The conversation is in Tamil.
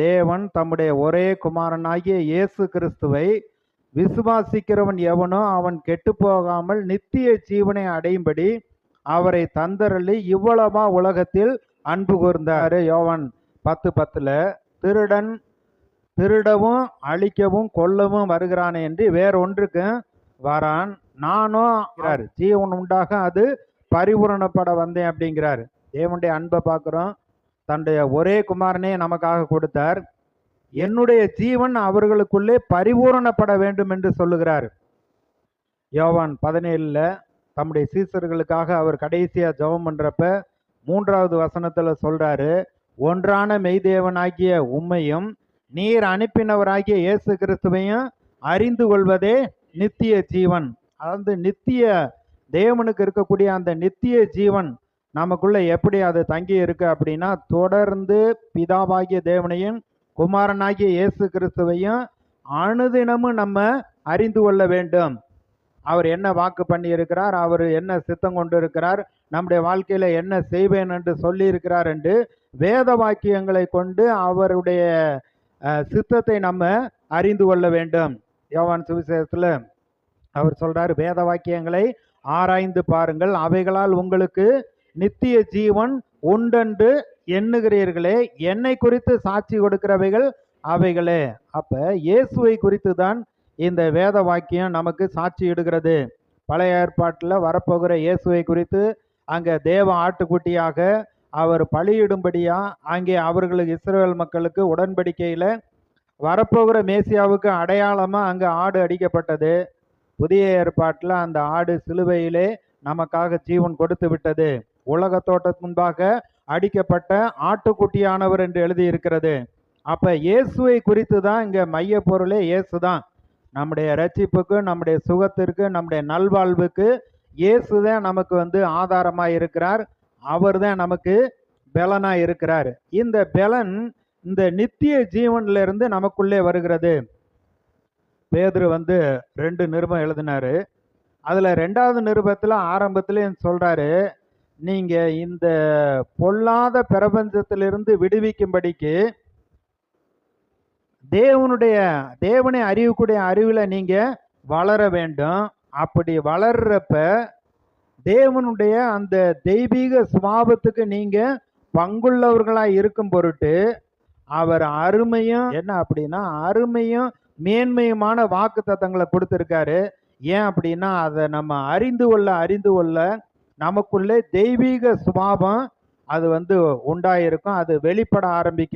தேவன் தம்முடைய ஒரே குமாரனாகிய இயேசு கிறிஸ்துவை விசுவாசிக்கிறவன் எவனோ அவன் கெட்டுப்போகாமல் நித்திய ஜீவனை அடையும்படி அவரை தந்தரளி இவ்வளவா உலகத்தில் அன்பு கூர்ந்தாரு. யோவான் 10:10 திருடன் திருடவும் அழிக்கவும் கொல்லவும் வருகிறானே என்று வேறொன்றுக்கு வரான், நானும் ஜீவன் உண்டாக அது பரிபூரணப்பட வந்தேன் அப்படிங்கிறார். தேவனுடைய அன்பை பார்க்குறோம். தன்னுடைய ஒரே குமாரனே நமக்காக கொடுத்தார். என்னுடைய ஜீவன் அவர்களுக்குள்ளே பரிபூரணப்பட வேண்டும் என்று சொல்லுகிறார். யோவான் 17 தம்முடைய சீசர்களுக்காக அவர் கடைசியா ஜெபம் பண்றப்ப 3வது வசனத்துல சொல்றாரு, ஒன்றான மெய்தேவனாகிய உம்மையும் நீர் அனுப்பினவராகிய இயேசு கிறிஸ்துவையும் அறிந்து கொள்வதே நித்திய ஜீவன். அதாவது நித்திய தேவனுக்கு இருக்கக்கூடிய அந்த நித்திய ஜீவன் நமக்குள்ள எப்படி அது தங்கி இருக்கு அப்படின்னா, தொடர்ந்து பிதாவாகிய தேவனையும் குமாரனாகிய இயேசு கிறிஸ்துவையும் அனுதினமும் நம்ம அறிந்து கொள்ள வேண்டும். அவர் என்ன வாக்கு பண்ணி இருக்கிறார், அவர் என்ன சித்தம் கொண்டு இருக்கிறார், நம்முடைய வாழ்க்கையில என்ன செய்வேன் என்று சொல்லி இருக்கிறார் என்று வேத வாக்கியங்களை கொண்டு அவருடைய சித்தத்தை நம்ம அறிந்து கொள்ள வேண்டும். யோவான் சுவிசேஷத்துல அவர் சொல்றாரு, வேத வாக்கியங்களை ஆராய்ந்து பாருங்கள், அவைகளால் உங்களுக்கு நித்திய ஜீவன் உண்டென்று எண்ணுகிறீர்களே, என்னை குறித்து சாட்சி கொடுக்கிறவைகள் அவைகளே. அப்ப இயேசுவை குறித்து தான் இந்த வேத வாக்கியம் நமக்கு சாட்சி இடுகிறது. பழைய ஏற்பாட்டில் வரப்போகிற இயேசுவை குறித்து அங்கே தேவ ஆட்டுக்குட்டியாக அவர் பலியிடும்படியா அங்கே அவர்களுக்கு இஸ்ரவேல் மக்களுக்கு உடன்படிக்கையில் வரப்போகிற மேசியாவுக்கு அடையாளமாக அங்கே ஆடு அடிக்கப்பட்டது. புதிய ஏற்பாட்டில் அந்த ஆடு சிலுவையிலே நமக்காக ஜீவன் கொடுத்து விட்டது. உலக தோட்டத்துக்கு முன்பாக அடிக்கப்பட்ட ஆட்டுக்குட்டியானவர் என்று எழுதி இருக்கிறது. அப்ப இயேசுவை குறித்து தான் இங்க மைய பொருளே இயேசு தான். நம்முடைய ரட்சிப்புக்கு, நம்முடைய சுகத்திற்கு, நம்முடைய நல்வாழ்வுக்கு இயேசுதான் நமக்கு ஆதாரமா இருக்கிறார். அவர் தான் நமக்கு பலனா இருக்கிறார். இந்த பலன் இந்த நித்திய ஜீவன்ல இருந்து நமக்குள்ளே வருகிறது. பேதுரு 2 நிருபம் எழுதினாரு. அதுல 2வது நிருபத்துல ஆரம்பத்திலே சொல்றாரு, நீங்க இந்த பொல்லாத பிரபஞ்சத்திலிருந்து விடுவிக்கும்படிக்கு தேவனை அறியக்கூடிய அறிவுல நீங்க வளர வேண்டும். அப்படி வளர்றப்ப தேவனுடைய அந்த தெய்வீக சுபாவத்துக்கு நீங்க பங்குள்ளவர்களா இருக்கும் பொருட்டு அவர் அருமையும் என்ன அப்படின்னா அருமையும் மேன்மையுமான வாக்கு தத்தங்களை கொடுத்திருக்காரு. ஏன் அப்படின்னா அதை நம்ம அறிந்து கொள்ள நமக்குள்ளே தெய்வீக சுபாவம் அது உண்டாயிருக்கும். அது வெளிப்பட ஆரம்பிக்கும்.